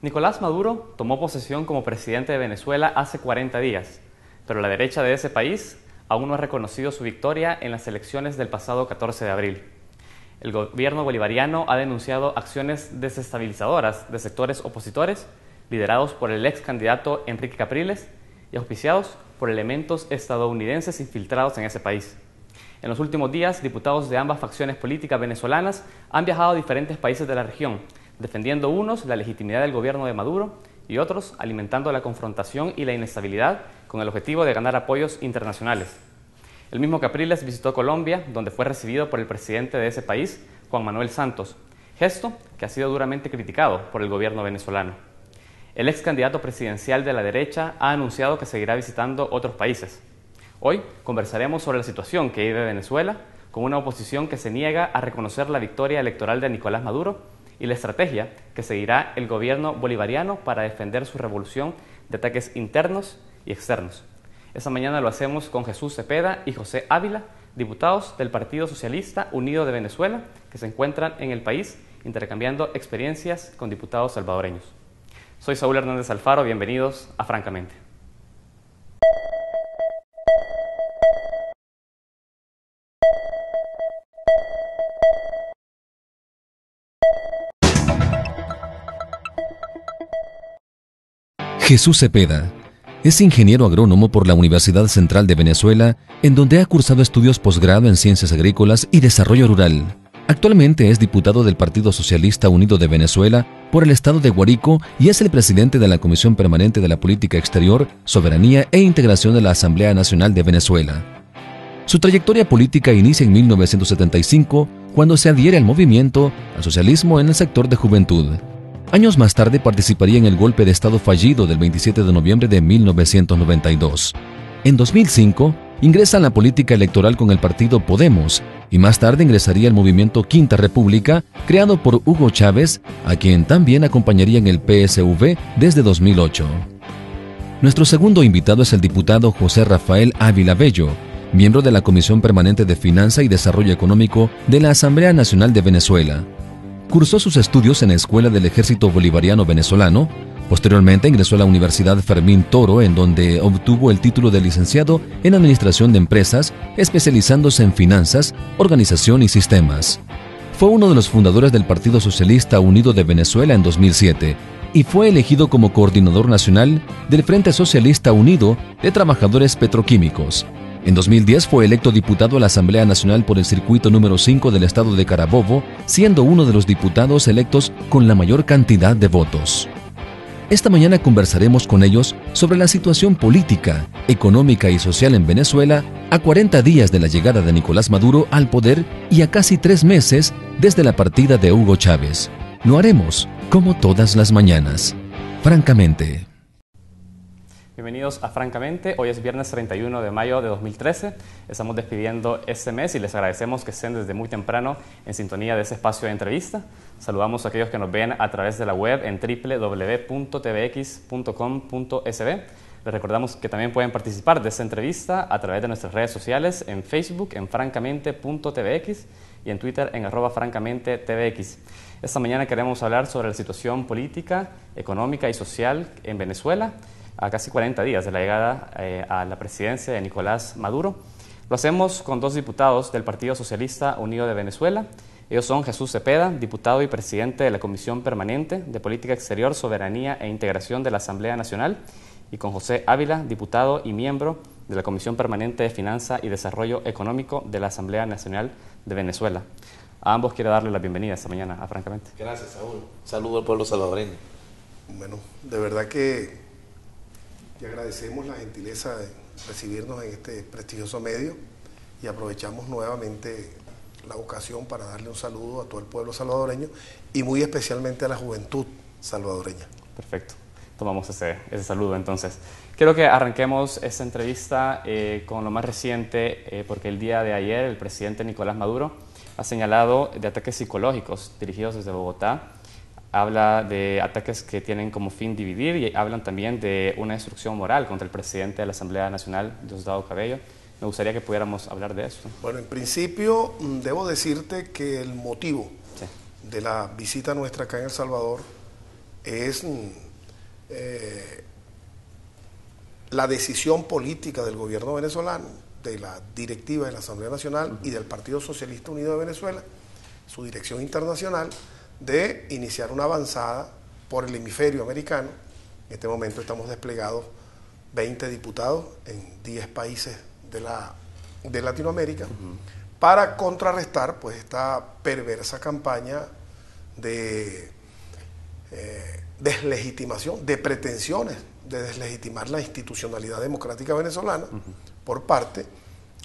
Nicolás Maduro tomó posesión como presidente de Venezuela hace 40 días, pero la derecha de ese país aún no ha reconocido su victoria en las elecciones del pasado 14 de abril. El gobierno bolivariano ha denunciado acciones desestabilizadoras de sectores opositores liderados por el ex candidato Enrique Capriles y auspiciados por elementos estadounidenses infiltrados en ese país. En los últimos días, diputados de ambas facciones políticas venezolanas han viajado a diferentes países de la región, defendiendo unos la legitimidad del gobierno de Maduro y otros alimentando la confrontación y la inestabilidad con el objetivo de ganar apoyos internacionales. El mismo Capriles visitó Colombia, donde fue recibido por el presidente de ese país, Juan Manuel Santos, gesto que ha sido duramente criticado por el gobierno venezolano. El ex candidato presidencial de la derecha ha anunciado que seguirá visitando otros países. Hoy conversaremos sobre la situación que vive Venezuela, con una oposición que se niega a reconocer la victoria electoral de Nicolás Maduro y la estrategia que seguirá el gobierno bolivariano para defender su revolución de ataques internos y externos. Esta mañana lo hacemos con Jesús Cepeda y José Ávila, diputados del Partido Socialista Unido de Venezuela, que se encuentran en el país intercambiando experiencias con diputados salvadoreños. Soy Saúl Hernández Alfaro, bienvenidos a Francamente. Jesús Cepeda es ingeniero agrónomo por la Universidad Central de Venezuela, en donde ha cursado estudios posgrado en Ciencias Agrícolas y Desarrollo Rural. Actualmente es diputado del Partido Socialista Unido de Venezuela por el estado de Guárico y es el presidente de la Comisión Permanente de la Política Exterior, Soberanía e Integración de la Asamblea Nacional de Venezuela. Su trayectoria política inicia en 1975, cuando se adhiere al movimiento al socialismo en el sector de juventud. Años más tarde participaría en el golpe de Estado fallido del 27 de noviembre de 1992. En 2005, ingresa en la política electoral con el partido Podemos y más tarde ingresaría al movimiento Quinta República, creado por Hugo Chávez, a quien también acompañaría en el PSV desde 2008. Nuestro segundo invitado es el diputado José Rafael Ávila Bello, miembro de la Comisión Permanente de Finanza y Desarrollo Económico de la Asamblea Nacional de Venezuela. Cursó sus estudios en la Escuela del Ejército Bolivariano Venezolano. Posteriormente ingresó a la Universidad Fermín Toro, en donde obtuvo el título de licenciado en Administración de Empresas, especializándose en finanzas, organización y sistemas. Fue uno de los fundadores del Partido Socialista Unido de Venezuela en 2007 y fue elegido como coordinador nacional del Frente Socialista Unido de Trabajadores Petroquímicos. En 2010 fue electo diputado a la Asamblea Nacional por el circuito número 5 del estado de Carabobo, siendo uno de los diputados electos con la mayor cantidad de votos. Esta mañana conversaremos con ellos sobre la situación política, económica y social en Venezuela a 40 días de la llegada de Nicolás Maduro al poder y a casi 3 meses desde la partida de Hugo Chávez. Lo haremos como todas las mañanas, francamente. Bienvenidos a Francamente, hoy es viernes 31 de mayo de 2013, estamos despidiendo este mes y les agradecemos que estén desde muy temprano en sintonía de ese espacio de entrevista. Saludamos a aquellos que nos ven a través de la web en www.tvx.com.sb. Les recordamos que también pueden participar de esta entrevista a través de nuestras redes sociales en Facebook en francamente.tvx y en Twitter en @francamente.tvx. Esta mañana queremos hablar sobre la situación política, económica y social en Venezuela, a casi 40 días de la llegada a la presidencia de Nicolás Maduro. Lo hacemos con dos diputados del Partido Socialista Unido de Venezuela. Ellos son Jesús Cepeda, diputado y presidente de la Comisión Permanente de Política Exterior, Soberanía e Integración de la Asamblea Nacional, y con José Ávila, diputado y miembro de la Comisión Permanente de Finanza y Desarrollo Económico de la Asamblea Nacional de Venezuela. A ambos quiero darles la bienvenida esta mañana a Francamente. Gracias, Saúl. Saludo al pueblo salvadoreño. Bueno, de verdad que te agradecemos la gentileza de recibirnos en este prestigioso medio y aprovechamos nuevamente la ocasión para darle un saludo a todo el pueblo salvadoreño y muy especialmente a la juventud salvadoreña. Perfecto, tomamos ese saludo entonces. Quiero que arranquemos esta entrevista con lo más reciente, porque el día de ayer el presidente Nicolás Maduro ha señalado de ataques psicológicos dirigidos desde Bogotá. Habla de ataques que tienen como fin dividir y hablan también de una destrucción moral contra el presidente de la Asamblea Nacional, Diosdado Cabello. Me gustaría que pudiéramos hablar de esto. Bueno, en principio debo decirte que el motivo de la visita nuestra acá en El Salvador es la decisión política del gobierno venezolano, de la directiva de la Asamblea Nacional y del Partido Socialista Unido de Venezuela, su dirección internacional, de iniciar una avanzada por el hemisferio americano. En este momento estamos desplegados 20 diputados en 10 países de Latinoamérica, para contrarrestar pues esta perversa campaña de deslegitimación, de pretensiones de deslegitimar la institucionalidad democrática venezolana por parte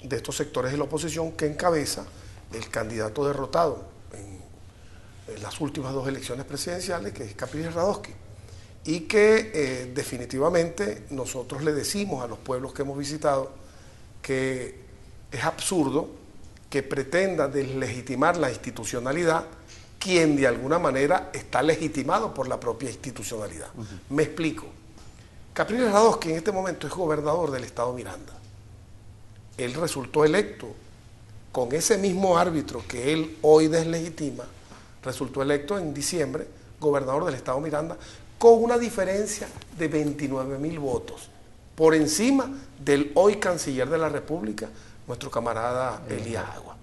de estos sectores de la oposición que encabeza el candidato derrotado en las últimas 2 elecciones presidenciales, que es Capriles Radosky, y que definitivamente nosotros le decimos a los pueblos que hemos visitado que es absurdo que pretenda deslegitimar la institucionalidad quien de alguna manera está legitimado por la propia institucionalidad. Me explico. Capriles Radosky en este momento es gobernador del estado Miranda. Él resultó electo con ese mismo árbitro que él hoy deslegitima, resultó electo en diciembre gobernador del estado Miranda con una diferencia de 29.000 votos, por encima del hoy canciller de la República, nuestro camarada Elías Agua.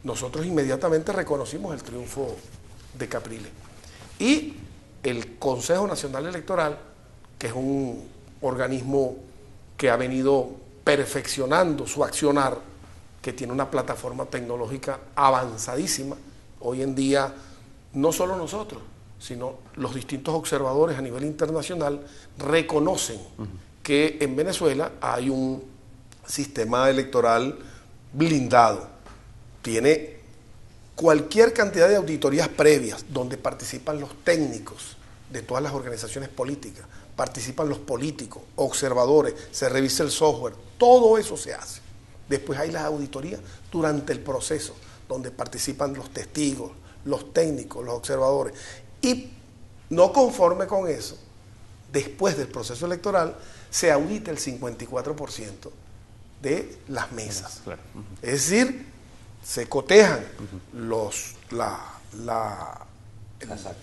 Nosotros inmediatamente reconocimos el triunfo de Capriles. Y el Consejo Nacional Electoral, que es un organismo que ha venido perfeccionando su accionar, que tiene una plataforma tecnológica avanzadísima, hoy en día no solo nosotros, sino los distintos observadores a nivel internacional reconocen que en Venezuela hay un sistema electoral blindado. Tiene cualquier cantidad de auditorías previas donde participan los técnicos de todas las organizaciones políticas, participan los políticos, observadores, se revisa el software, todo eso se hace. Después hay las auditorías durante el proceso, donde participan los testigos, los técnicos, los observadores. Y no conforme con eso, después del proceso electoral, se audita el 54% de las mesas. Claro. Es decir, se cotejan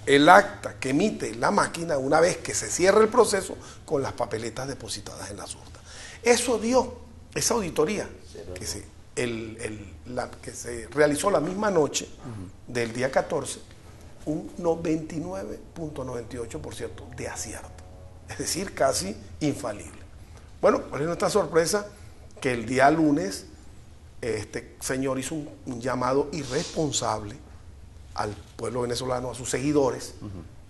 el acta que emite la máquina una vez que se cierra el proceso con las papeletas depositadas en las urnas. Eso dio, esa auditoría que se realizó la misma noche del día 14, un 99.98% de acierto, es decir, casi infalible. Bueno, ¿cuál es nuestra sorpresa? Que el día lunes este señor hizo un llamado irresponsable al pueblo venezolano, a sus seguidores,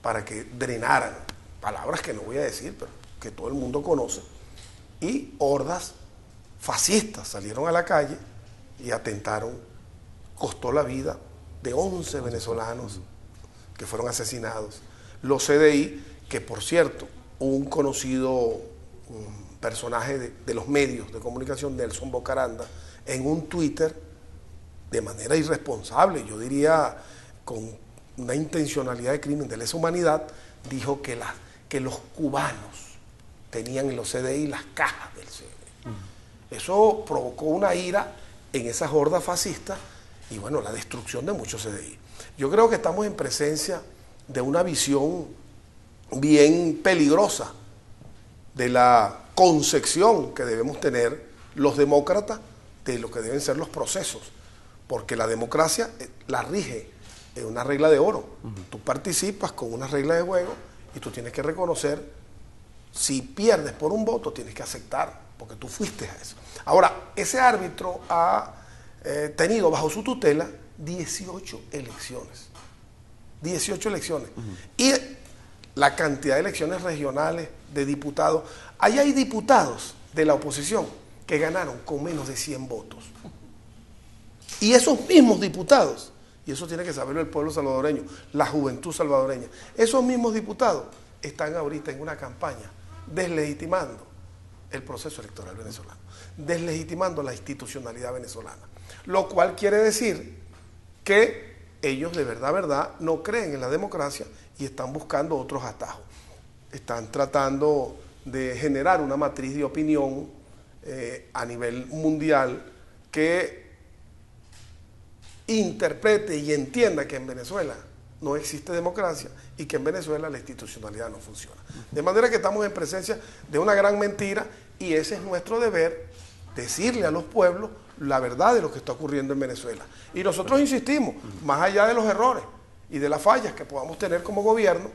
para que drenaran, palabras que no voy a decir, pero que todo el mundo conoce, y hordas fascistas salieron a la calle y atentaron, costó la vida de 11 venezolanos que fueron asesinados. Los CDI, que por cierto, un conocido personaje de los medios de comunicación, Nelson Bocaranda, en un Twitter, de manera irresponsable, yo diría con una intencionalidad de crimen de lesa humanidad, dijo que los cubanos tenían en los CDI las cajas del CDI. Eso provocó una ira en esas hordas fascistas y bueno, la destrucción de muchos CDI. Yo creo que estamos en presencia de una visión bien peligrosa de la concepción que debemos tener los demócratas de lo que deben ser los procesos, porque la democracia la rige una regla de oro. Tú participas con una regla de juego y tú tienes que reconocer, si pierdes por un voto, tienes que aceptar, porque tú fuiste a eso. Ahora, ese árbitro ha tenido bajo su tutela 18 elecciones. 18 elecciones. Y la cantidad de elecciones regionales, de diputados. Ahí hay diputados de la oposición que ganaron con menos de 100 votos. Y esos mismos diputados, y eso tiene que saberlo el pueblo salvadoreño, la juventud salvadoreña, esos mismos diputados están ahorita en una campaña deslegitimando el proceso electoral venezolano, deslegitimando la institucionalidad venezolana, lo cual quiere decir que ellos de verdad no creen en la democracia y están buscando otros atajos. Están tratando de generar una matriz de opinión a nivel mundial que interprete y entienda que en Venezuela no existe democracia y que en Venezuela la institucionalidad no funciona. De manera que estamos en presencia de una gran mentira y ese es nuestro deber, decirle a los pueblos la verdad de lo que está ocurriendo en Venezuela. Y nosotros insistimos, más allá de los errores y de las fallas que podamos tener como gobierno,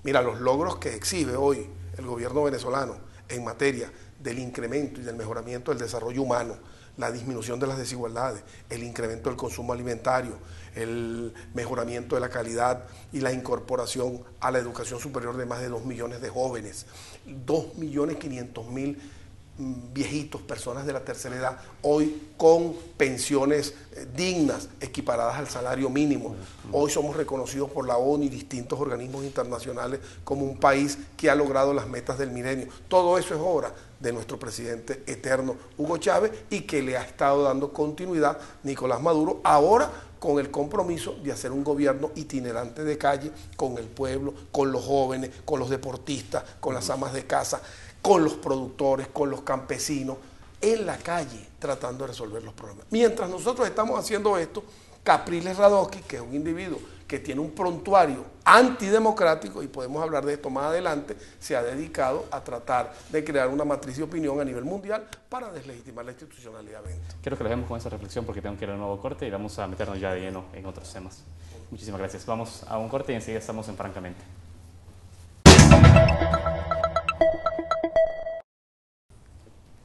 mira, los logros que exhibe hoy el gobierno venezolano en materia del incremento y del mejoramiento del desarrollo humano, la disminución de las desigualdades, el incremento del consumo alimentario, el mejoramiento de la calidad y la incorporación a la educación superior de más de 2 millones de jóvenes, 2.500.000 viejitos, personas de la tercera edad, hoy con pensiones dignas, equiparadas al salario mínimo. Hoy somos reconocidos por la ONU y distintos organismos internacionales como un país que ha logrado las metas del milenio. Todo eso es obra de nuestro presidente eterno, Hugo Chávez, y que le ha estado dando continuidad Nicolás Maduro, ahora con el compromiso de hacer un gobierno itinerante de calle, con el pueblo, con los jóvenes, con los deportistas, con las amas de casa, con los productores, con los campesinos, en la calle, tratando de resolver los problemas. Mientras nosotros estamos haciendo esto, Capriles Radosky, que es un individuo que tiene un prontuario antidemocrático, y podemos hablar de esto más adelante, se ha dedicado a tratar de crear una matriz de opinión a nivel mundial para deslegitimar la institucionalidad. Quiero que lo dejemos con esa reflexión porque tengo que ir a un nuevo corte y vamos a meternos ya de lleno en otros temas. Muchísimas gracias. Vamos a un corte y enseguida estamos en Francamente.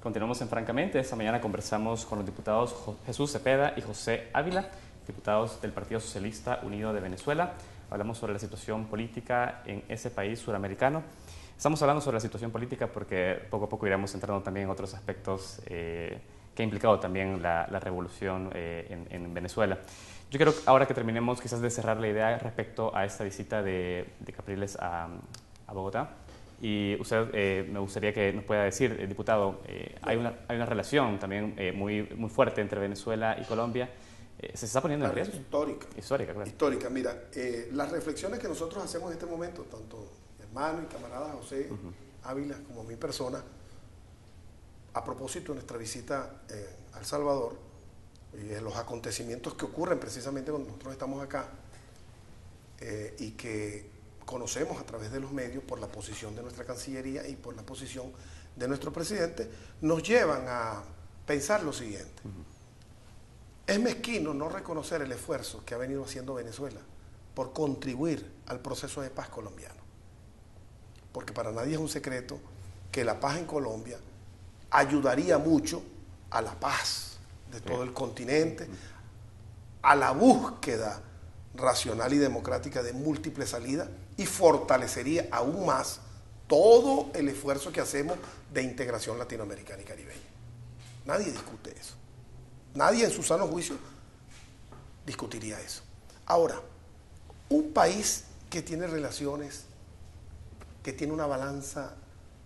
Continuamos en Francamente. Esta mañana conversamos con los diputados Jesús Cepeda y José Ávila, diputados del Partido Socialista Unido de Venezuela. Hablamos sobre la situación política en ese país suramericano. Estamos hablando sobre la situación política porque poco a poco iremos entrando también en otros aspectos que ha implicado también la revolución en Venezuela. Yo quiero, ahora que terminemos, quizás de cerrar la idea respecto a esta visita de Capriles a Bogotá. Y usted, me gustaría que nos pueda decir, diputado, hay una relación también muy fuerte entre Venezuela y Colombia. ¿Se está poniendo en riesgo? Histórica, claro. Histórica. Mira, las reflexiones que nosotros hacemos en este momento, tanto mi hermano y camarada José Ávila como mi persona, a propósito de nuestra visita a El Salvador y de los acontecimientos que ocurren precisamente cuando nosotros estamos acá y que conocemos a través de los medios por la posición de nuestra Cancillería y por la posición de nuestro presidente, nos llevan a pensar lo siguiente. Es mezquino no reconocer el esfuerzo que ha venido haciendo Venezuela por contribuir al proceso de paz colombiano. Porque para nadie es un secreto que la paz en Colombia ayudaría mucho a la paz de todo el continente, a la búsqueda racional y democrática de múltiples salidas y fortalecería aún más todo el esfuerzo que hacemos de integración latinoamericana y caribeña. Nadie discute eso. Nadie en su sano juicio discutiría eso. Ahora, un país que tiene relaciones, que tiene una balanza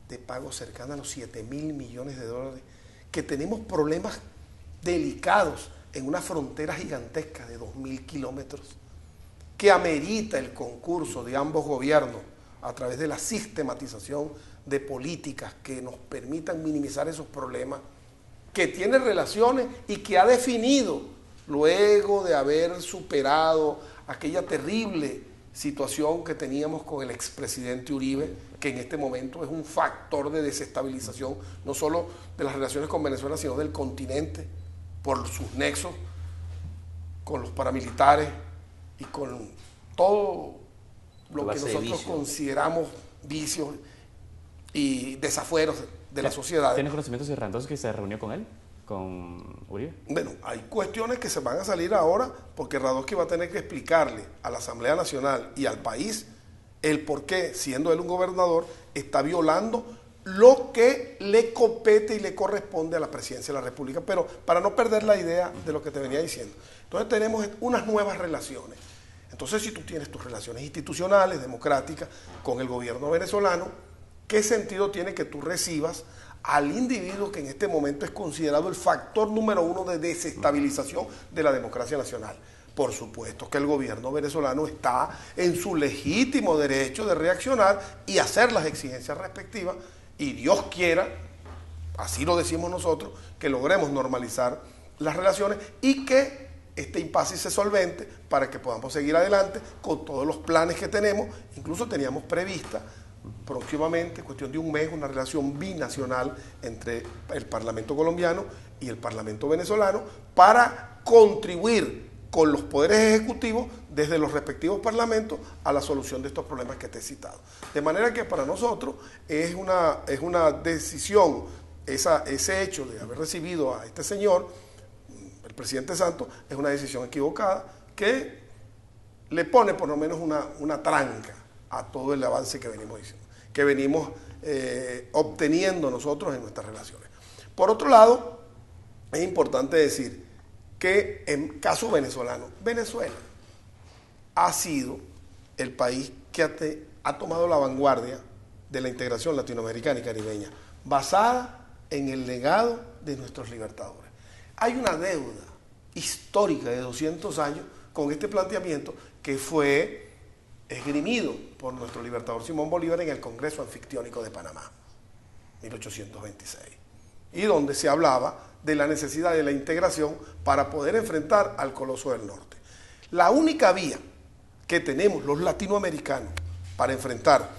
de pago cercana a los 7.000 millones de dólares, que tenemos problemas delicados en una frontera gigantesca de 2.000 kilómetros, que amerita el concurso de ambos gobiernos a través de la sistematización de políticas que nos permitan minimizar esos problemas, que tiene relaciones y que ha definido, luego de haber superado aquella terrible situación que teníamos con el expresidente Uribe, que en este momento es un factor de desestabilización, no solo de las relaciones con Venezuela, sino del continente, por sus nexos con los paramilitares y con todo lo que nosotros consideramos vicios y desafueros de la sociedad. ¿Tiene conocimientos de Randos que se reunió con él, con Uribe? Bueno, hay cuestiones que se van a salir ahora porque Radosky va a tener que explicarle a la Asamblea Nacional y al país el por qué, siendo él un gobernador, está violando lo que le compete y le corresponde a la presidencia de la República. Pero para no perder la idea de lo que te venía diciendo, entonces tenemos unas nuevas relaciones. Entonces, si tú tienes tus relaciones institucionales, democráticas, con el gobierno venezolano, ¿qué sentido tiene que tú recibas al individuo que en este momento es considerado el factor número 1 de desestabilización de la democracia nacional? Por supuesto que el gobierno venezolano está en su legítimo derecho de reaccionar y hacer las exigencias respectivas, y Dios quiera, así lo decimos nosotros, que logremos normalizar las relaciones y que este impasse se solvente para que podamos seguir adelante con todos los planes que tenemos. Incluso teníamos prevista próximamente, cuestión de un mes, una relación binacional entre el Parlamento colombiano y el Parlamento venezolano para contribuir con los poderes ejecutivos desde los respectivos parlamentos a la solución de estos problemas que te he citado. De manera que para nosotros es una decisión, ese hecho de haber recibido a este señor, el presidente Santos, es una decisión equivocada que le pone por lo menos una tranca a todo el avance que venimos diciendo, que venimos obteniendo nosotros en nuestras relaciones. Por otro lado, es importante decir que en caso venezolano, Venezuela ha sido el país que ha tomado la vanguardia de la integración latinoamericana y caribeña, basada en el legado de nuestros libertadores. Hay una deuda histórica de 200 años con este planteamiento que fue esgrimido por nuestro libertador Simón Bolívar en el Congreso Anfictiónico de Panamá, 1826, y donde se hablaba de la necesidad de la integración para poder enfrentar al coloso del norte. La única vía que tenemos los latinoamericanos para enfrentar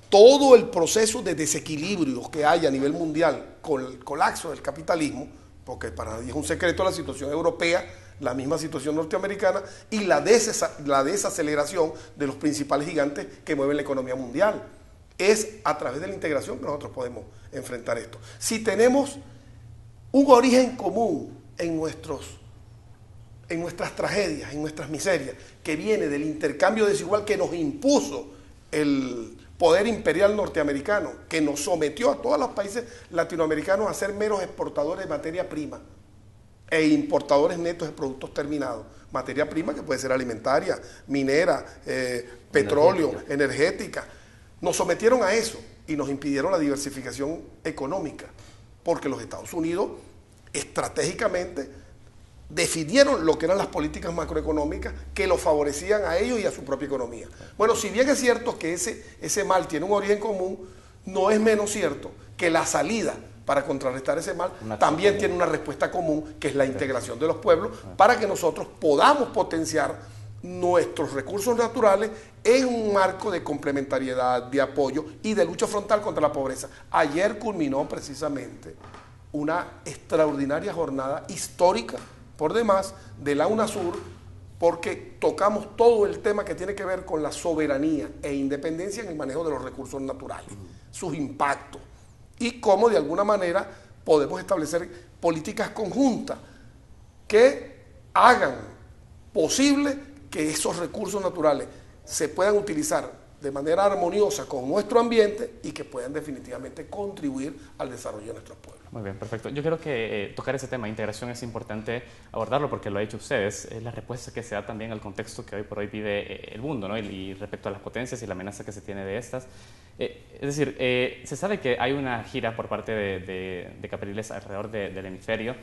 todo el proceso de desequilibrios que hay a nivel mundial con el colapso del capitalismo, porque para nadie es un secreto la situación europea, la misma situación norteamericana y la desaceleración de los principales gigantes que mueven la economía mundial. Es a través de la integración que nosotros podemos enfrentar esto. Si tenemos un origen común en nuestras tragedias, en nuestras miserias, que viene del intercambio desigual que nos impuso el poder imperial norteamericano, que nos sometió a todos los países latinoamericanos a ser meros exportadores de materia prima e importadores netos de productos terminados. Materia prima que puede ser alimentaria, minera, petróleo, energética. Nos sometieron a eso y nos impidieron la diversificación económica, porque los Estados Unidos estratégicamente definieron lo que eran las políticas macroeconómicas que los favorecían a ellos y a su propia economía. Bueno, si bien es cierto que ese mal tiene un origen común, no es menos cierto que la salida para contrarrestar ese mal también tiene una respuesta común, que es la integración de los pueblos, para que nosotros podamos potenciar nuestros recursos naturales en un marco de complementariedad, de apoyo y de lucha frontal contra la pobreza. Ayer culminó precisamente una extraordinaria jornada histórica, por demás, de la UNASUR, porque tocamos todo el tema que tiene que ver con la soberanía e independencia en el manejo de los recursos naturales, sus impactos, y cómo de alguna manera podemos establecer políticas conjuntas que hagan posible que esos recursos naturales se puedan utilizar de manera armoniosa con nuestro ambiente y que puedan definitivamente contribuir al desarrollo de nuestros pueblos. Muy bien, perfecto. Yo creo que tocar ese tema de integración es importante abordarlo porque lo ha hecho ustedes. Es la respuesta que se da también al contexto que hoy por hoy vive el mundo, ¿no? Y respecto a las potencias y la amenaza que se tiene de estas. Es decir, se sabe que hay una gira por parte de Capriles alrededor del hemisferio,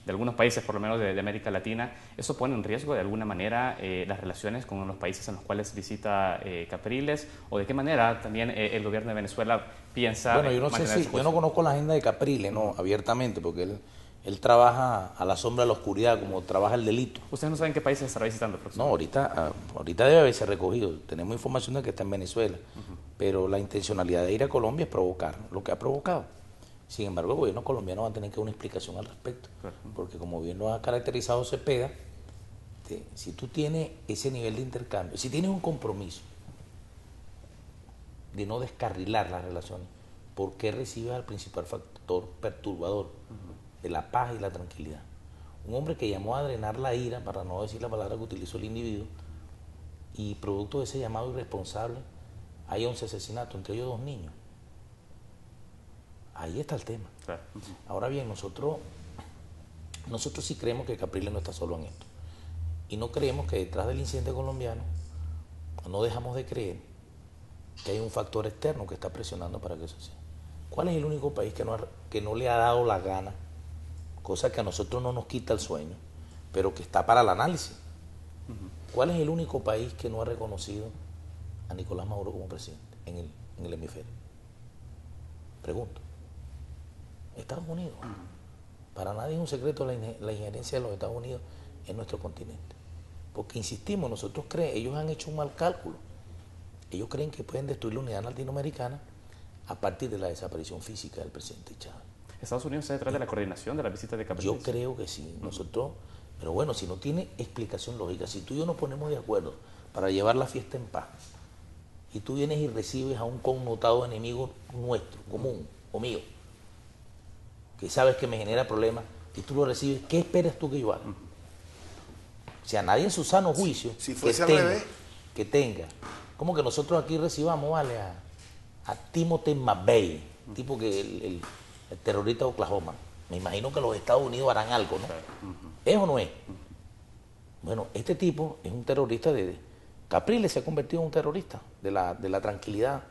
de algunos países, por lo menos de América Latina. ¿Eso pone en riesgo de alguna manera las relaciones con los países en los cuales visita Capriles? ¿O de qué manera también el gobierno de Venezuela piensa? Bueno, yo no sé si, yo no conozco la agenda de Capriles, no, abiertamente, porque él trabaja a la sombra de la oscuridad, como trabaja el delito. ¿Ustedes no saben qué países estará visitando? No, ahorita debe haberse recogido. Tenemos información de que está en Venezuela, pero la intencionalidad de ir a Colombia es provocar lo que ha provocado. Sin embargo, el gobierno colombiano va a tener que dar una explicación al respecto, porque como bien lo ha caracterizado Cepeda, si tú tienes ese nivel de intercambio, si tienes un compromiso de no descarrilar las relaciones, ¿por qué recibes al principal factor perturbador de la paz y la tranquilidad? Un hombre que llamó a drenar la ira, para no decir la palabra que utilizó el individuo, y producto de ese llamado irresponsable hay 11 asesinatos, entre ellos 2 niños. Ahí está el tema. Claro. Ahora bien, nosotros sí creemos que Capriles no está solo en esto. Y no creemos que detrás del incidente colombiano, no dejamos de creer que hay un factor externo que está presionando para que eso sea. ¿Cuál es el único país que no le ha dado la gana, cosa que a nosotros no nos quita el sueño, pero que está para el análisis? ¿Cuál es el único país que no ha reconocido a Nicolás Maduro como presidente en el hemisferio? Pregunto. Estados Unidos. Para nadie es un secreto la injerencia de los Estados Unidos en nuestro continente. Porque insistimos, ellos han hecho un mal cálculo. Ellos creen que pueden destruir la unidad latinoamericana a partir de la desaparición física del presidente Chávez. ¿Estados Unidos está detrás de la coordinación de la visita de Capriles? Yo creo que sí. Nosotros, pero bueno, si no tiene explicación lógica, si tú y yo nos ponemos de acuerdo para llevar la fiesta en paz, y tú vienes y recibes a un connotado enemigo nuestro, común, o mío, que sabes que me genera problemas, y tú lo recibes, ¿qué esperas tú que yo haga? O sea, nadie en su sano juicio si fuese al revés, que tenga, como que nosotros aquí recibamos, vale, a Timothy McVeigh, tipo que el terrorista de Oklahoma. Me imagino que los Estados Unidos harán algo, ¿no? ¿Es o no es? Bueno, este tipo es un terrorista Capriles se ha convertido en un terrorista de la tranquilidad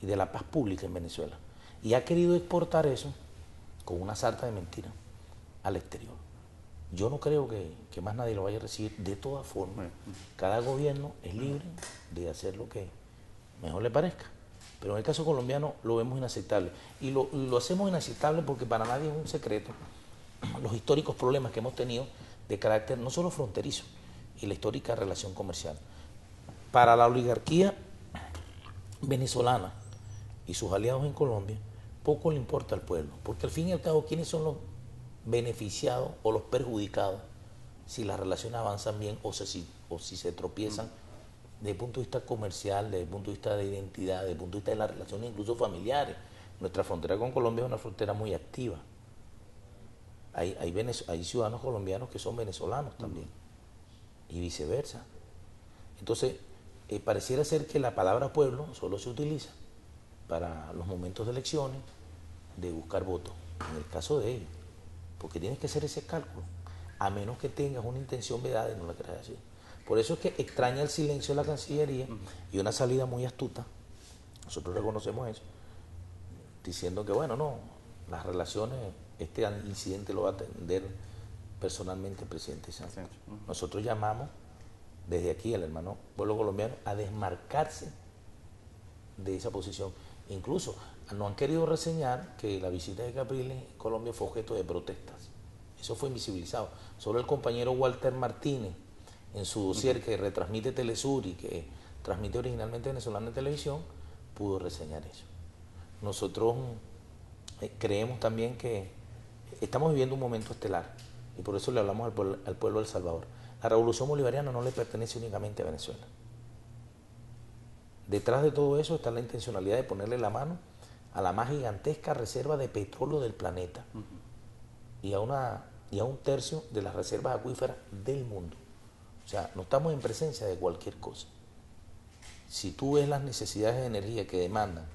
y de la paz pública en Venezuela. Y ha querido exportar eso con una sarta de mentiras al exterior. Yo no creo que más nadie lo vaya a recibir. De todas formas, cada gobierno es libre de hacer lo que mejor le parezca. Pero en el caso colombiano lo vemos inaceptable. Y lo hacemos inaceptable porque para nadie es un secreto los históricos problemas que hemos tenido de carácter no solo fronterizo y la histórica relación comercial. Para la oligarquía venezolana y sus aliados en Colombia, poco le importa al pueblo, porque al fin y al cabo, ¿quiénes son los beneficiados o los perjudicados si las relaciones avanzan bien o si se tropiezan desde el punto de vista comercial, desde el punto de vista de identidad, desde el punto de vista de las relaciones incluso familiares? Nuestra frontera con Colombia es una frontera muy activa. Hay ciudadanos colombianos que son venezolanos también, y viceversa. Entonces, pareciera ser que la palabra pueblo solo se utiliza para los momentos de elecciones, de buscar votos, en el caso de ellos, porque tienes que hacer ese cálculo, a menos que tengas una intención vedada y no la quieras decir. Por eso es que extraña el silencio de la Cancillería y una salida muy astuta, nosotros reconocemos eso, diciendo que bueno, no, las relaciones, este incidente lo va a atender personalmente el presidente Sánchez. Nosotros llamamos desde aquí al hermano pueblo colombiano a desmarcarse de esa posición. Incluso no han querido reseñar que la visita de Capriles en Colombia fue objeto de protestas. Eso fue invisibilizado. Solo el compañero Walter Martínez, en su dossier que retransmite Telesur y que transmite originalmente Venezolana en Televisión, pudo reseñar eso. Nosotros creemos también que estamos viviendo un momento estelar y por eso le hablamos al pueblo de El Salvador. La revolución bolivariana no le pertenece únicamente a Venezuela. Detrás de todo eso está la intencionalidad de ponerle la mano a la más gigantesca reserva de petróleo del planeta y a un tercio de las reservas acuíferas del mundo. O sea, no estamos en presencia de cualquier cosa. Si tú ves las necesidades de energía que demandan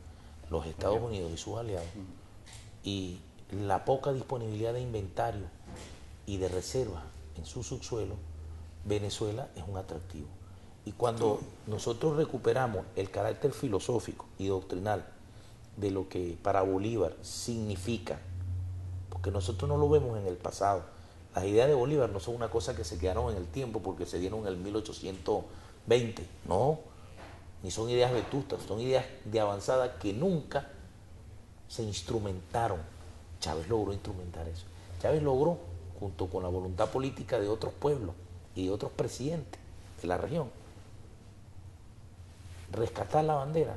los Estados Unidos y sus aliados y la poca disponibilidad de inventario y de reservas en su subsuelo, Venezuela es un atractivo. Y cuando nosotros recuperamos el carácter filosófico y doctrinal de lo que para Bolívar significa, porque nosotros no lo vemos en el pasado, las ideas de Bolívar no son una cosa que se quedaron en el tiempo porque se dieron en el 1820, no, ni son ideas vetustas, son ideas de avanzada que nunca se instrumentaron. Chávez logró instrumentar eso. Chávez logró, junto con la voluntad política de otros pueblos y de otros presidentes de la región, rescatar la bandera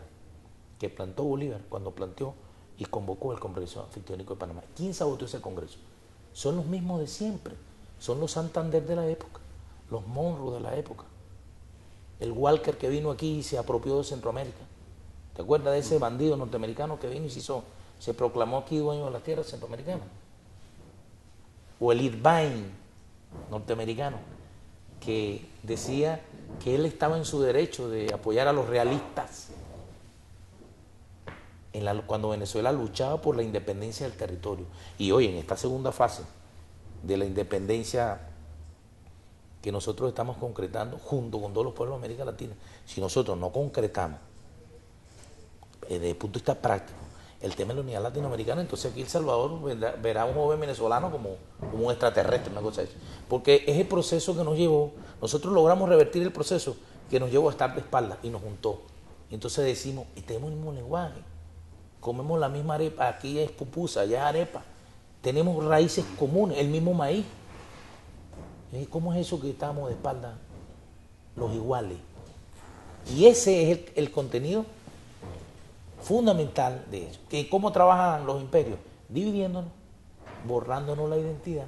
que plantó Bolívar cuando planteó y convocó el Congreso Anfictiónico de Panamá. ¿Quién saboteó ese Congreso? Son los mismos de siempre, son los Santander de la época, los Monroe de la época, el Walker que vino aquí y se apropió de Centroamérica. ¿Te acuerdas de ese bandido norteamericano que vino y se proclamó aquí dueño de la tierra centroamericana? O el Irvine norteamericano que decía que él estaba en su derecho de apoyar a los realistas cuando Venezuela luchaba por la independencia del territorio. Y hoy, en esta segunda fase de la independencia que nosotros estamos concretando junto con todos los pueblos de América Latina, si nosotros no concretamos desde el punto de vista práctico el tema de la unidad latinoamericana, entonces aquí El Salvador verá a un joven venezolano como un extraterrestre, una cosa así. Porque es el proceso que nos llevó, nosotros logramos revertir el proceso que nos llevó a estar de espaldas y nos juntó. Y entonces decimos, y tenemos el mismo lenguaje, comemos la misma arepa, aquí es pupusa, allá es arepa, tenemos raíces comunes, el mismo maíz. ¿Cómo es eso que estamos de espalda los iguales? Y ese es el contenido fundamental de eso. Que ¿cómo trabajan los imperios? Dividiéndonos, borrándonos la identidad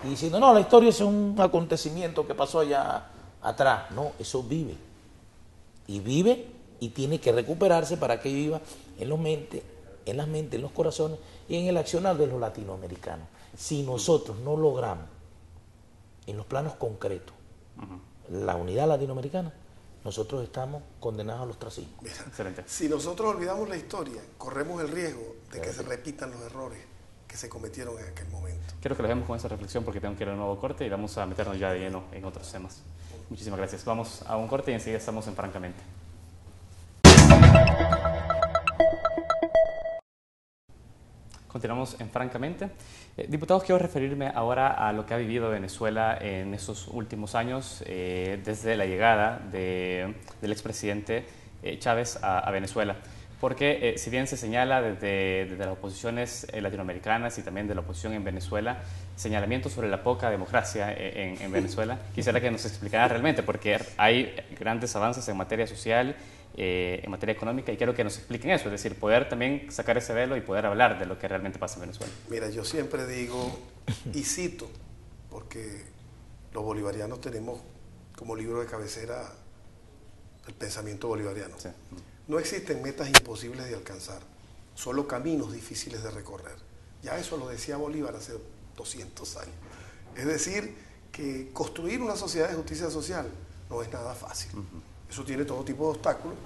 y diciendo, no, la historia es un acontecimiento que pasó allá atrás. No, eso vive. Y vive y tiene que recuperarse para que viva en las mentes, en los corazones y en el accionar de los latinoamericanos. Si nosotros no logramos en los planos concretos la unidad latinoamericana, nosotros estamos condenados al ostracismo. Mira, excelente. Si nosotros olvidamos la historia, corremos el riesgo de que se repitan los errores que se cometieron en aquel momento. Quiero que lo dejemos con esa reflexión porque tengo que ir a un nuevo corte y vamos a meternos ya de lleno en otros temas. Muchísimas gracias. Vamos a un corte y enseguida estamos en Francamente. Continuamos en Francamente. Diputados, quiero referirme ahora a lo que ha vivido Venezuela en estos últimos años, desde la llegada del expresidente Chávez a Venezuela. Porque si bien se señala desde las oposiciones latinoamericanas y también de la oposición en Venezuela, señalamientos sobre la poca democracia en Venezuela, quisiera que nos explicara realmente, porque hay grandes avances en materia social, en materia económica, y quiero que nos expliquen eso, es decir, poder también sacar ese velo y poder hablar de lo que realmente pasa en Venezuela. Mira, yo siempre digo, y cito, porque los bolivarianos tenemos como libro de cabecera el pensamiento bolivariano. Sí. No existen metas imposibles de alcanzar, solo caminos difíciles de recorrer. Ya eso lo decía Bolívar hace 200 años. Es decir, que construir una sociedad de justicia social no es nada fácil. Eso tiene todo tipo de obstáculos,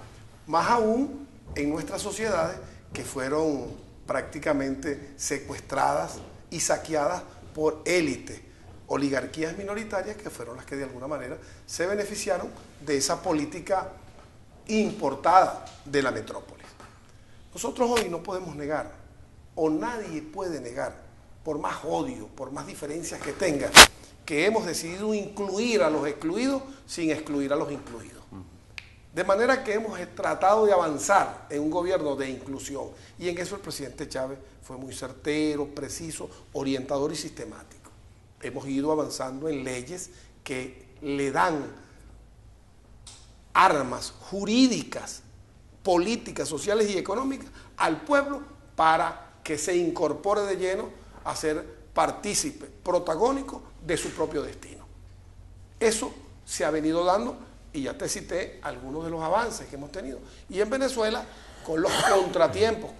más aún en nuestras sociedades que fueron prácticamente secuestradas y saqueadas por élites, oligarquías minoritarias que fueron las que de alguna manera se beneficiaron de esa política importada de la metrópolis. Nosotros hoy no podemos negar, o nadie puede negar, por más odio, por más diferencias que tenga, que hemos decidido incluir a los excluidos sin excluir a los incluidos. De manera que hemos tratado de avanzar en un gobierno de inclusión, y en eso el presidente Chávez fue muy certero, preciso, orientador y sistemático. Hemos ido avanzando en leyes que le dan armas jurídicas, políticas, sociales y económicas al pueblo para que se incorpore de lleno a ser partícipe, protagónico de su propio destino. Eso se ha venido dando y ya te cité algunos de los avances que hemos tenido. Y en Venezuela, con los contratiempos,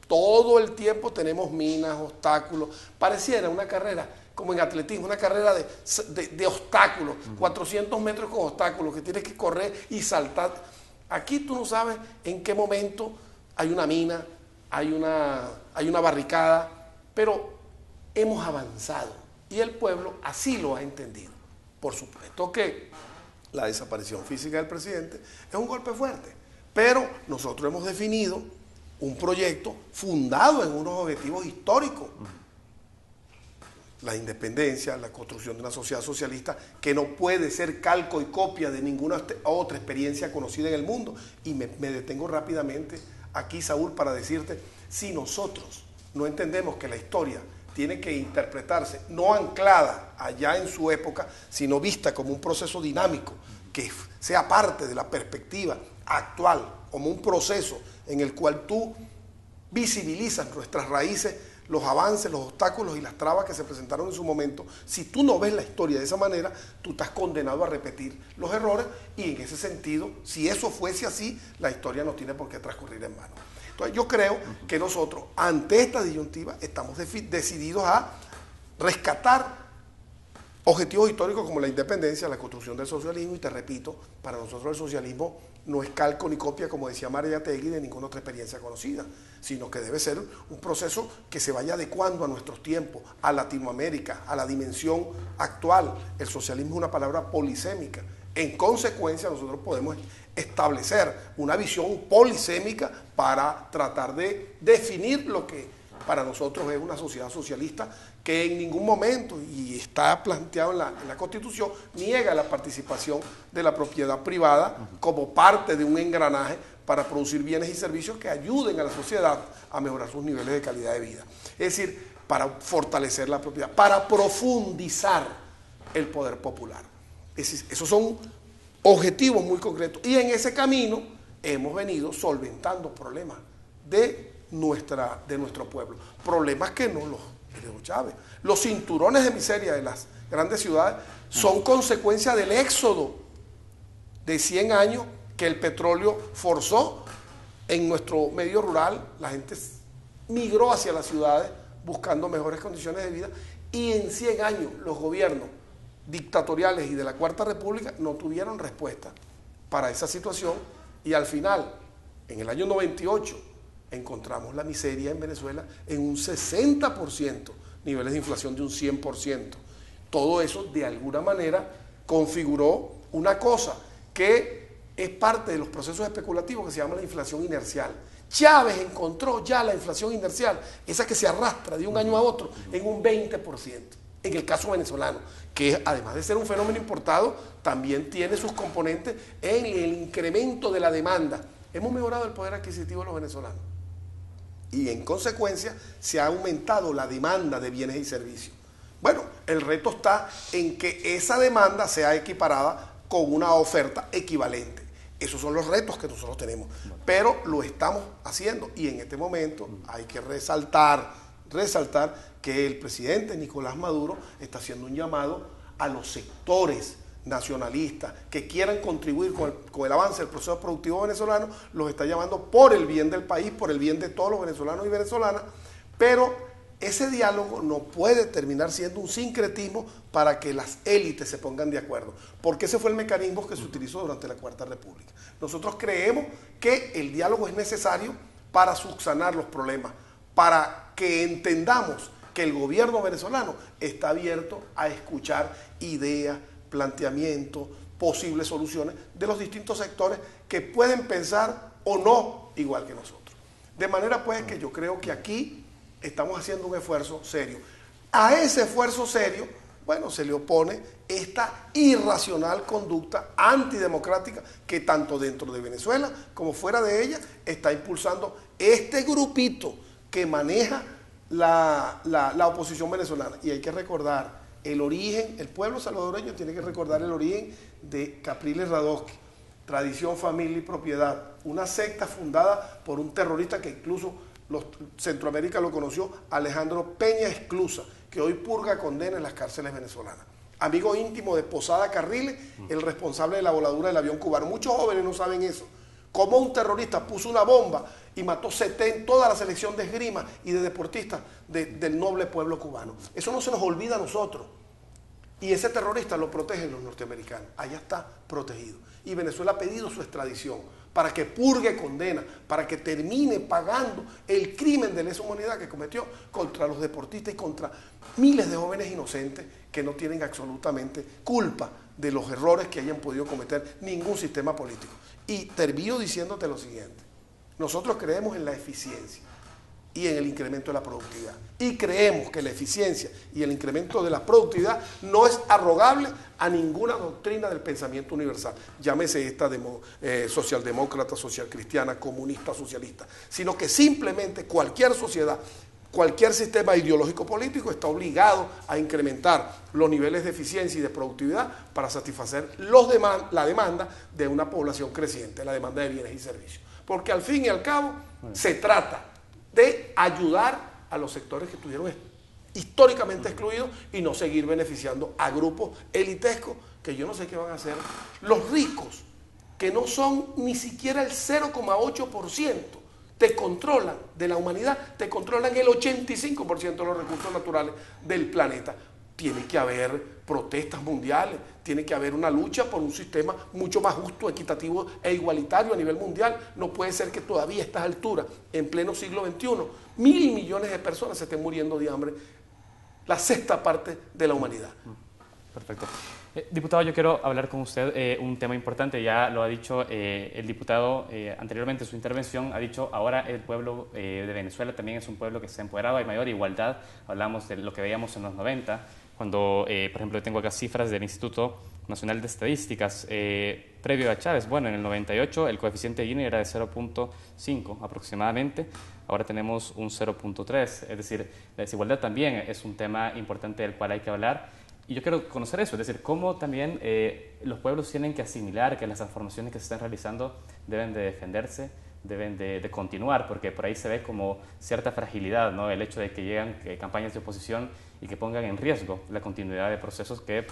todo el tiempo tenemos minas, obstáculos. Pareciera una carrera, como en atletismo, una carrera de obstáculos, 400 metros con obstáculos que tienes que correr y saltar. Aquí tú no sabes en qué momento hay una mina, hay una barricada, pero hemos avanzado y el pueblo así lo ha entendido. Por supuesto que la desaparición física del presidente es un golpe fuerte, pero nosotros hemos definido un proyecto fundado en unos objetivos históricos. La independencia, la construcción de una sociedad socialista que no puede ser calco y copia de ninguna otra experiencia conocida en el mundo. Y me detengo rápidamente aquí, Saúl, para decirte, si nosotros no entendemos que la historia tiene que interpretarse, no anclada allá en su época, sino vista como un proceso dinámico, que sea parte de la perspectiva actual, como un proceso en el cual tú visibilizas nuestras raíces, los avances, los obstáculos y las trabas que se presentaron en su momento. Si tú no ves la historia de esa manera, tú estás condenado a repetir los errores, y en ese sentido, si eso fuese así, la historia no tiene por qué transcurrir en vano. Entonces yo creo que nosotros, ante esta disyuntiva, estamos decididos a rescatar objetivos históricos como la independencia, la construcción del socialismo, y te repito, para nosotros el socialismo no es calco ni copia, como decía Mariátegui, de ninguna otra experiencia conocida, sino que debe ser un proceso que se vaya adecuando a nuestros tiempos, a Latinoamérica, a la dimensión actual. El socialismo es una palabra polisémica. En consecuencia, nosotros podemos establecer una visión polisémica para tratar de definir lo que para nosotros es una sociedad socialista, que en ningún momento, y está planteado en la Constitución, niega la participación de la propiedad privada como parte de un engranaje para producir bienes y servicios que ayuden a la sociedad a mejorar sus niveles de calidad de vida. Es decir, para fortalecer la propiedad, para profundizar el poder popular. Esos son objetivos muy concretos. Y en ese camino hemos venido solventando problemas de nuestro pueblo. Problemas que no los heredó Chávez. Los cinturones de miseria de las grandes ciudades son consecuencia del éxodo de 100 años que el petróleo forzó en nuestro medio rural. La gente migró hacia las ciudades buscando mejores condiciones de vida, y en 100 años los gobiernos dictatoriales y de la Cuarta República no tuvieron respuesta para esa situación, y al final, en el año 98, encontramos la miseria en Venezuela en un 60%, niveles de inflación de un 100%. Todo eso de alguna manera configuró una cosa que es parte de los procesos especulativos que se llama la inflación inercial. Chávez encontró ya la inflación inercial, esa que se arrastra de un año a otro, en un 20%. En el caso venezolano, que además de ser un fenómeno importado, también tiene sus componentes en el incremento de la demanda. Hemos mejorado el poder adquisitivo de los venezolanos y en consecuencia se ha aumentado la demanda de bienes y servicios. Bueno, el reto está en que esa demanda sea equiparada con una oferta equivalente. Esos son los retos que nosotros tenemos, pero lo estamos haciendo, y en este momento hay que resaltar que el presidente Nicolás Maduro está haciendo un llamado a los sectores nacionalistas que quieran contribuir con el avance del proceso productivo venezolano. Los está llamando por el bien del país, por el bien de todos los venezolanos y venezolanas, pero ese diálogo no puede terminar siendo un sincretismo para que las élites se pongan de acuerdo, porque ese fue el mecanismo que se utilizó durante la Cuarta República. Nosotros creemos que el diálogo es necesario para subsanar los problemas, para que entendamos que el gobierno venezolano está abierto a escuchar ideas, planteamientos, posibles soluciones de los distintos sectores que pueden pensar o no igual que nosotros. De manera pues que yo creo que aquí estamos haciendo un esfuerzo serio. A ese esfuerzo serio, bueno, se le opone esta irracional conducta antidemocrática que tanto dentro de Venezuela como fuera de ella está impulsando este grupito que maneja la oposición venezolana. Y hay que recordar el origen, el pueblo salvadoreño tiene que recordar el origen de Capriles Radosky, Tradición, Familia y Propiedad, una secta fundada por un terrorista que incluso Centroamérica lo conoció, Alejandro Peña Esclusa, que hoy purga condena en las cárceles venezolanas. Amigo íntimo de Posada Carriles, el responsable de la voladura del avión cubano. Muchos jóvenes no saben eso. Cómo un terrorista puso una bomba y mató toda la selección de esgrima y de deportistas del noble pueblo cubano. Eso no se nos olvida a nosotros. Y ese terrorista lo protegen los norteamericanos. Allá está protegido. Y Venezuela ha pedido su extradición para que purgue condena, para que termine pagando el crimen de lesa humanidad que cometió contra los deportistas y contra miles de jóvenes inocentes que no tienen absolutamente culpa de los errores que hayan podido cometer ningún sistema político. Y termino diciéndote lo siguiente: nosotros creemos en la eficiencia y en el incremento de la productividad. Y creemos que la eficiencia y el incremento de la productividad no es arrogable a ninguna doctrina del pensamiento universal, llámese esta socialdemócrata, socialcristiana, comunista, socialista, sino que simplemente cualquier sociedad, cualquier sistema ideológico político está obligado a incrementar los niveles de eficiencia y de productividad para satisfacer la demanda de una población creciente, la demanda de bienes y servicios. Porque al fin y al cabo se trata de ayudar a los sectores que estuvieron históricamente excluidos y no seguir beneficiando a grupos elitescos que yo no sé qué van a hacer. Los ricos, que no son ni siquiera el 0,8%, te controlan de la humanidad, te controlan el 85% de los recursos naturales del planeta. Tiene que haber protestas mundiales, tiene que haber una lucha por un sistema mucho más justo, equitativo e igualitario a nivel mundial. No puede ser que todavía a estas alturas, en pleno siglo XXI, 1.000 millones de personas se estén muriendo de hambre, la sexta parte de la humanidad. Perfecto. Diputado, yo quiero hablar con usted un tema importante. Ya lo ha dicho el diputado anteriormente en su intervención, ha dicho ahora el pueblo de Venezuela también es un pueblo que está empoderado, hay mayor igualdad. Hablamos de lo que veíamos en los 90, cuando, por ejemplo, tengo acá cifras del Instituto Nacional de Estadísticas, previo a Chávez. Bueno, en el 98 el coeficiente de Gini era de 0.5 aproximadamente, ahora tenemos un 0.3, es decir, la desigualdad también es un tema importante del cual hay que hablar. Y yo quiero conocer eso, es decir, cómo también los pueblos tienen que asimilar que las transformaciones que se están realizando deben de defenderse, deben de continuar, porque por ahí se ve como cierta fragilidad, ¿no? El hecho de que llegan campañas de oposición y que pongan en riesgo la continuidad de procesos que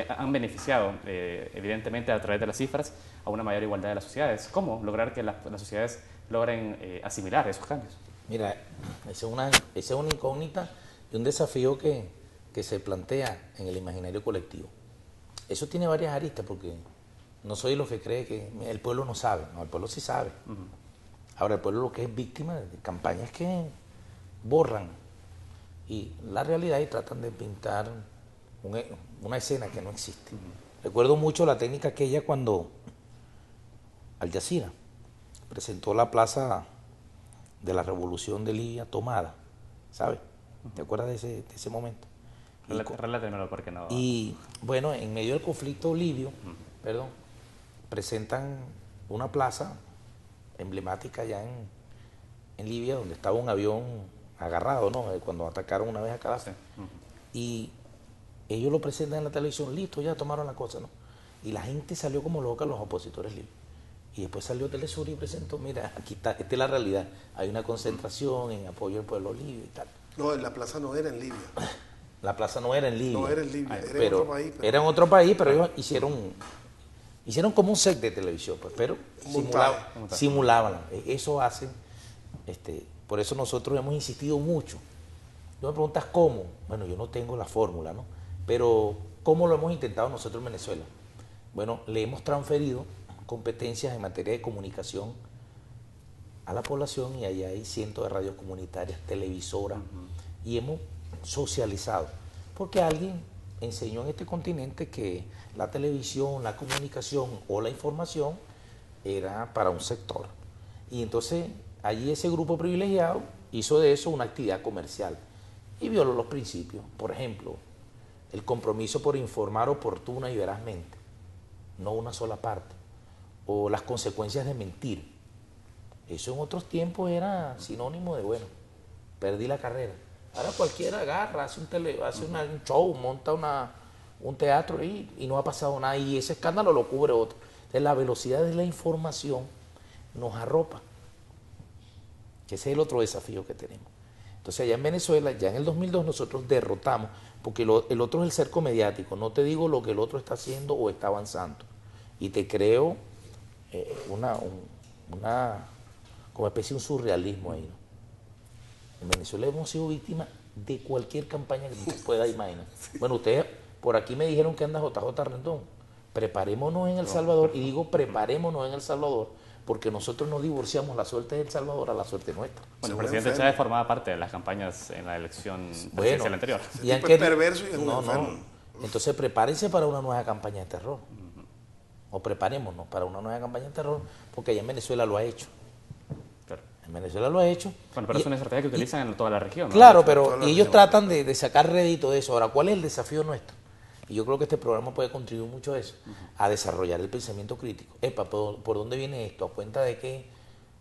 han beneficiado, evidentemente, a través de las cifras, a una mayor igualdad de las sociedades. ¿Cómo lograr que las sociedades logren asimilar esos cambios? Mira, esa es una incógnita y un desafío que se plantea en el imaginario colectivo. Eso tiene varias aristas, porque no soy los que cree que el pueblo no sabe. No, el pueblo sí sabe. Ahora, el pueblo lo que es víctima de campañas que borran y la realidad y tratan de pintar una escena que no existe. Recuerdo mucho la técnica aquella cuando Al Jazeera presentó la plaza de la Revolución de Libia tomada, ¿sabes? ¿Te acuerdas de ese momento? Relátemelo porque no... Y bueno, en medio del conflicto libio, presentan una plaza emblemática allá en Libia, donde estaba un avión agarrado, ¿no? Cuando atacaron una vez a Gaddafi. Y ellos lo presentan en la televisión, listo, ya tomaron la cosa, ¿no? Y la gente salió como loca, los opositores libios. Y después salió Telesur y presentó, mira, aquí está, esta es la realidad. Hay una concentración en apoyo al pueblo libio y tal. No, la plaza no era en Libia. La plaza no era en Libia. No era en Libia, era en otro país. Era en otro país, pero ellos hicieron como un set de televisión, pues, pero simulaban. Eso hacen, por eso nosotros hemos insistido mucho. Tú me preguntas cómo. Bueno, yo no tengo la fórmula, ¿no? Pero ¿cómo lo hemos intentado nosotros en Venezuela? Bueno, le hemos transferido competencias en materia de comunicación a la población, y allá hay cientos de radios comunitarias, televisoras, y hemos socializado, porque alguien enseñó en este continente que la televisión, la comunicación o la información era para un sector, y entonces allí ese grupo privilegiado hizo de eso una actividad comercial y violó los principios. Por ejemplo, el compromiso por informar oportuna y verazmente, no una sola parte, o las consecuencias de mentir. Eso en otros tiempos era sinónimo de, bueno, perdí la carrera. Ahora cualquiera agarra, hace un show, monta un teatro y no ha pasado nada, y ese escándalo lo cubre otro. Entonces la velocidad de la información nos arropa, que ese es el otro desafío que tenemos. Entonces allá en Venezuela, ya en el 2002 nosotros derrotamos, porque el otro es el cerco mediático, no te digo lo que el otro está haciendo o está avanzando, y te creo una como especie de un surrealismo ahí, ¿no? En Venezuela hemos sido víctimas de cualquier campaña que tú puedas imaginar. Bueno, ustedes por aquí me dijeron que anda JJ Rendón. Preparémonos en El Salvador, y digo preparémonos en El Salvador, porque nosotros no divorciamos la suerte de El Salvador a la suerte nuestra. Bueno, el presidente Chávez formaba parte de las campañas en la elección presidencial anterior. Y es perverso y es un enfermo. Entonces prepárense para una nueva campaña de terror. O preparémonos para una nueva campaña de terror, porque allá en Venezuela lo ha hecho. Claro. En Venezuela lo ha hecho. Bueno, pero es una estrategia que utilizan en toda la región, ¿no? Claro, pero ellos tratan de sacar rédito de eso. Ahora, ¿cuál es el desafío nuestro? Y yo creo que este programa puede contribuir mucho a eso, a desarrollar el pensamiento crítico. Epa, ¿por dónde viene esto? ¿A cuenta de qué?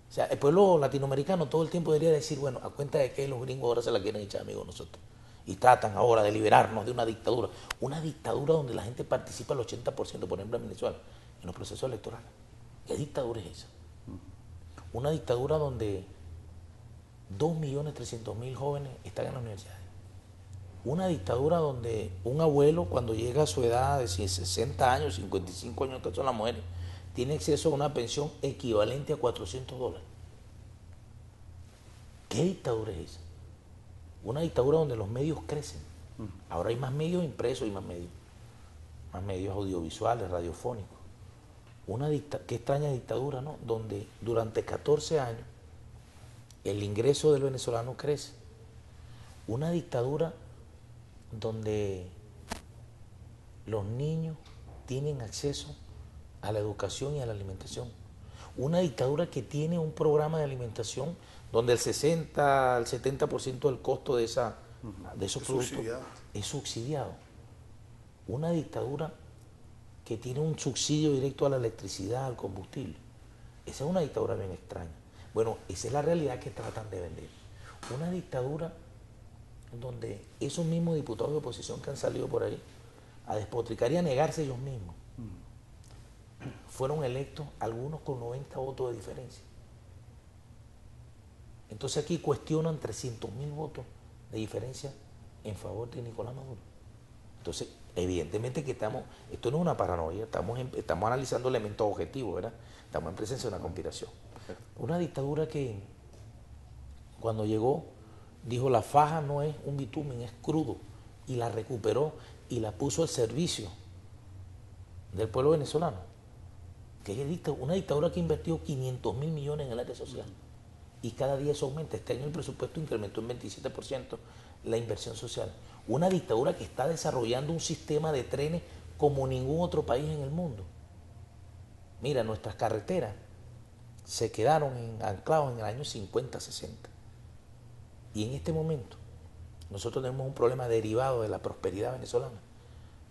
O sea, el pueblo latinoamericano todo el tiempo debería decir, bueno, ¿a cuenta de qué los gringos ahora se la quieren echar, amigos, nosotros? Y tratan ahora de liberarnos de una dictadura. Una dictadura donde la gente participa al 80%, por ejemplo, en Venezuela, en los procesos electorales. ¿Qué dictadura es esa? Una dictadura donde 2.300.000 jóvenes están en las universidades. Una dictadura donde un abuelo, cuando llega a su edad de 60 años, 55 años, que son las mujeres, tiene acceso a una pensión equivalente a $400. ¿Qué dictadura es esa? Una dictadura donde los medios crecen. Ahora hay más medios impresos y más medios audiovisuales, radiofónicos. Qué extraña dictadura, ¿no? Donde durante 14 años el ingreso del venezolano crece. Una dictadura donde los niños tienen acceso a la educación y a la alimentación. Una dictadura que tiene un programa de alimentación donde el 60 al 70% del costo de esos productos es subsidiado. Una dictadura que tiene un subsidio directo a la electricidad, al combustible. Esa es una dictadura bien extraña. Bueno, esa es la realidad que tratan de vender. Una dictadura donde esos mismos diputados de oposición que han salido por ahí a despotricar y a negarse ellos mismos. Fueron electos algunos con 90 votos de diferencia. Entonces aquí cuestionan 300.000 votos de diferencia en favor de Nicolás Maduro. Entonces, evidentemente que esto no es una paranoia, estamos analizando elementos objetivos, ¿verdad? Estamos en presencia de una conspiración. Una dictadura que cuando llegó dijo la faja no es un bitumen, es crudo, y la recuperó y la puso al servicio del pueblo venezolano. Que es una dictadura que invirtió 500.000 millones en el área social y cada día eso aumenta. Este año el presupuesto incrementó en 27% la inversión social. Una dictadura que está desarrollando un sistema de trenes como ningún otro país en el mundo. Mira, nuestras carreteras se quedaron anclados en el año 50, 60. Y en este momento nosotros tenemos un problema derivado de la prosperidad venezolana,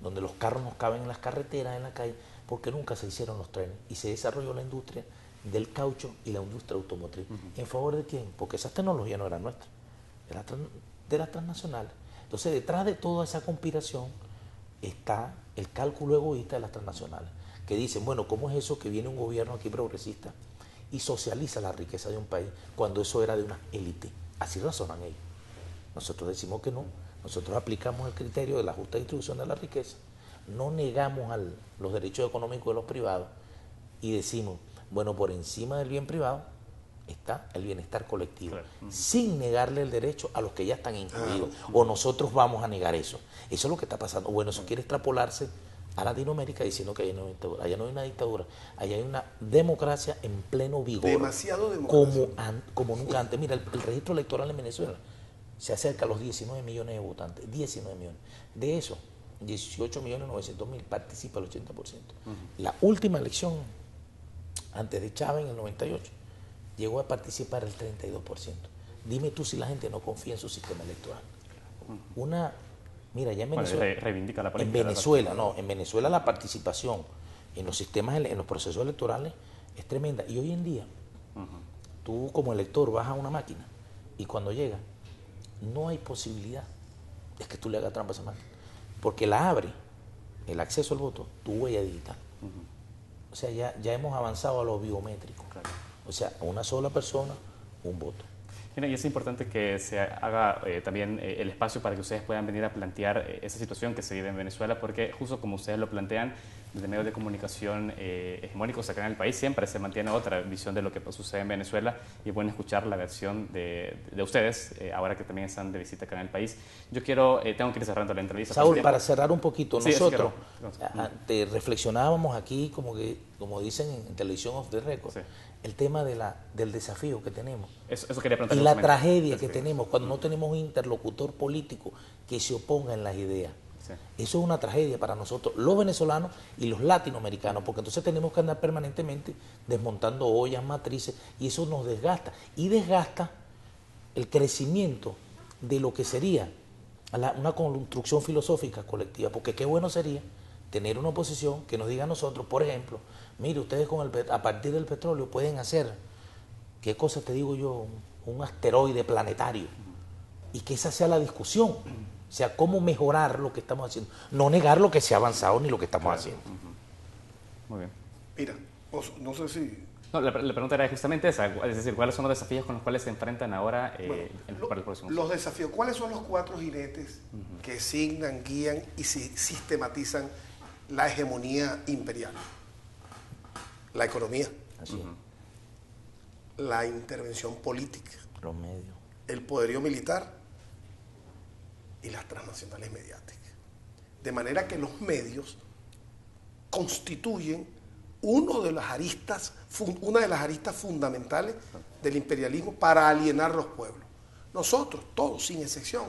donde los carros nos caben en las carreteras, en la calle, porque nunca se hicieron los trenes y se desarrolló la industria del caucho y la industria automotriz. ¿En favor de quién? Porque esas tecnologías no eran nuestras, eran de las transnacionales. Entonces, detrás de toda esa conspiración está el cálculo egoísta de las transnacionales, que dicen, bueno, ¿cómo es eso que viene un gobierno aquí progresista y socializa la riqueza de un país cuando eso era de una élite? Así razonan ellos. Nosotros decimos que no. Nosotros aplicamos el criterio de la justa distribución de la riqueza, no negamos los derechos económicos de los privados y decimos, bueno, por encima del bien privado está el bienestar colectivo, claro, sin negarle el derecho a los que ya están incluidos, o nosotros vamos a negar eso. Eso es lo que está pasando. Bueno, eso quiere extrapolarse a Latinoamérica diciendo que allá no hay dictadura. Allá no hay una dictadura, allá hay una democracia en pleno vigor. Demasiado democracia. Como nunca antes. Mira, el registro electoral en Venezuela se acerca a los 19 millones de votantes, 19 millones. De eso, 18.900.000 participa el 80%. La última elección, antes de Chávez en el 98, llegó a participar el 32%. Dime tú si la gente no confía en su sistema electoral. Mira, ya en Venezuela, reivindica la política, en Venezuela la participación en los sistemas, en los procesos electorales es tremenda. Y hoy en día, tú como elector vas a una máquina y cuando llega, no hay posibilidad de que tú le hagas trampa a esa máquina, porque la abre el acceso al voto, tu huella digital. O sea, ya hemos avanzado a lo biométrico. Claro. O sea, una sola persona, un voto. Y es importante que se haga también el espacio para que ustedes puedan venir a plantear esa situación que se vive en Venezuela, porque justo como ustedes lo plantean, desde medios de comunicación hegemónicos acá en el país siempre se mantiene otra visión de lo que sucede en Venezuela y es bueno escuchar la versión de ustedes, ahora que también están de visita acá en el país. Tengo que ir cerrando la entrevista. Saúl, para cerrar un poquito, sí, nosotros reflexionábamos aquí, como dicen en televisión off the record, sí, el tema del desafío que tenemos. Eso quería preguntar. Y la tragedia que tenemos cuando no tenemos un interlocutor político que se oponga en las ideas. Sí. Eso es una tragedia para nosotros, los venezolanos y los latinoamericanos, porque entonces tenemos que andar permanentemente desmontando ollas, matrices, y eso nos desgasta. Y desgasta el crecimiento de lo que sería una construcción filosófica colectiva, porque qué bueno sería tener una oposición que nos diga a nosotros, por ejemplo, mire, ustedes a partir del petróleo pueden hacer, ¿qué cosa te digo yo? Un asteroide planetario. Y que esa sea la discusión. O sea, cómo mejorar lo que estamos haciendo. No negar lo que se ha avanzado ni lo que estamos haciendo. Muy bien. Mira, no sé si... No, la pregunta era justamente esa, es decir, ¿cuáles son los desafíos con los cuales se enfrentan ahora para el próximo? Los desafíos, ¿cuáles son los 4 jinetes que signan, guían y sistematizan la hegemonía imperial? La economía, la intervención política, los medios, el poderío militar y las transnacionales mediáticas. De manera que los medios constituyen una de las aristas fundamentales del imperialismo para alienar los pueblos. Nosotros, todos, sin excepción,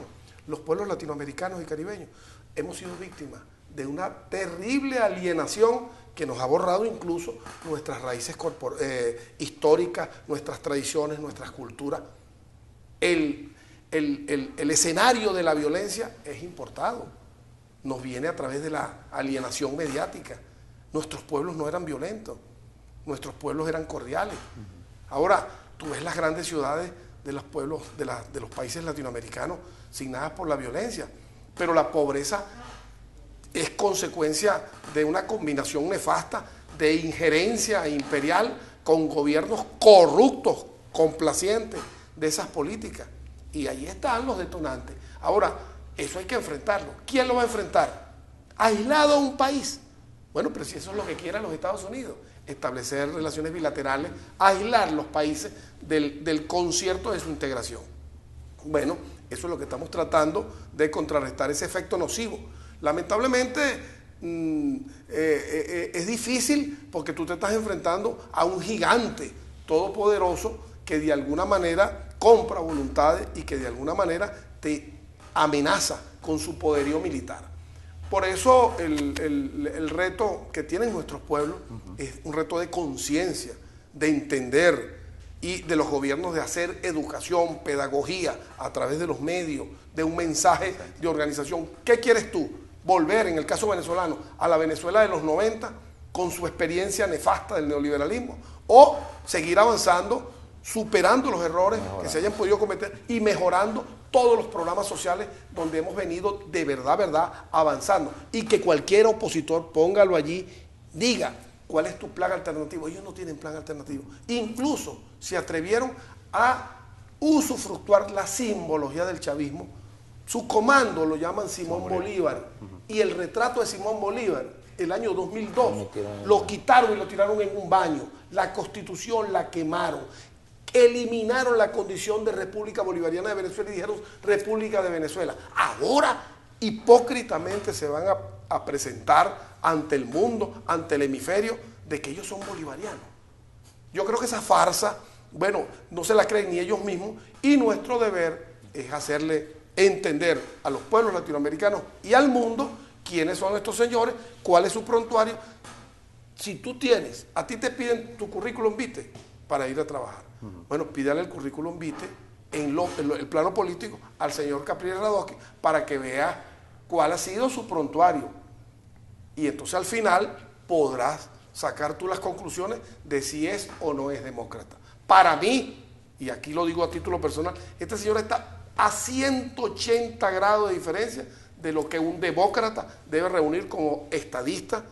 los pueblos latinoamericanos y caribeños, hemos sido víctimas de una terrible alienación que nos ha borrado incluso nuestras raíces históricas, nuestras tradiciones, nuestras culturas. El escenario de la violencia es importado, nos viene a través de la alienación mediática. Nuestros pueblos no eran violentos, nuestros pueblos eran cordiales. Ahora, tú ves las grandes ciudades de los pueblos de los países latinoamericanos signadas por la violencia, pero la pobreza es consecuencia de una combinación nefasta de injerencia imperial con gobiernos corruptos, complacientes de esas políticas. Y ahí están los detonantes. Ahora, eso hay que enfrentarlo. ¿Quién lo va a enfrentar? ¿Aislado a un país? Bueno, pero si eso es lo que quieren los Estados Unidos, establecer relaciones bilaterales, aislar los países del concierto de su integración. Bueno, eso es lo que estamos tratando de contrarrestar, ese efecto nocivo. Lamentablemente es difícil porque tú te estás enfrentando a un gigante todopoderoso que de alguna manera compra voluntades y que de alguna manera te amenaza con su poderío militar. Por eso el reto que tienen nuestros pueblos es un reto de conciencia, de entender, y de los gobiernos de hacer educación, pedagogía a través de los medios, de un mensaje de organización. ¿Qué quieres tú? ¿Volver, en el caso venezolano, a la Venezuela de los 90 con su experiencia nefasta del neoliberalismo? ¿O seguir avanzando, superando los errores que se hayan podido cometer y mejorando todos los programas sociales donde hemos venido de verdad avanzando? Y que cualquier opositor, póngalo allí, diga cuál es tu plan alternativo. Ellos no tienen plan alternativo. Incluso se atrevieron a usufructuar la simbología del chavismo. Su comando lo llaman Simón Bolívar. Y el retrato de Simón Bolívar, el año 2002, lo quitaron y lo tiraron en un baño. La Constitución la quemaron. Eliminaron la condición de República Bolivariana de Venezuela y dijeron República de Venezuela. Ahora, hipócritamente se van a presentar ante el mundo, ante el hemisferio, de que ellos son bolivarianos. Yo creo que esa farsa, bueno, no se la creen ni ellos mismos, y nuestro deber es hacerle entender a los pueblos latinoamericanos y al mundo quiénes son estos señores, cuál es su prontuario. Si tú tienes, a ti te piden tu currículum vitae para ir a trabajar. Bueno, pídale el currículum vitae en el plano político al señor Capriles Radosky para que vea cuál ha sido su prontuario. Y entonces al final podrás sacar tú las conclusiones de si es o no es demócrata. Para mí, y aquí lo digo a título personal, este señor está a 180 grados de diferencia de lo que un demócrata debe reunir como estadista,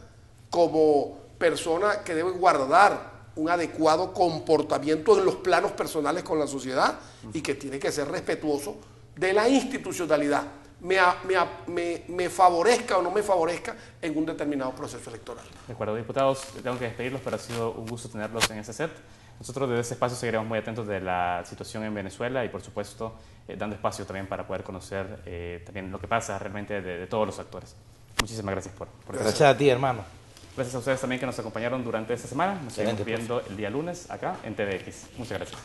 como persona que debe guardar un adecuado comportamiento en los planos personales con la sociedad y que tiene que ser respetuoso de la institucionalidad, me favorezca o no me favorezca en un determinado proceso electoral. De acuerdo, diputados, tengo que despedirlos, pero ha sido un gusto tenerlos en ese set. Nosotros desde este espacio seguiremos muy atentos de la situación en Venezuela y, por supuesto, dando espacio también para poder conocer también lo que pasa realmente de todos los actores. Muchísimas gracias por Gracias a ti, hermano. Gracias a ustedes también que nos acompañaron durante esta semana. Nos seguimos viendo el día lunes acá en TVX. Muchas gracias.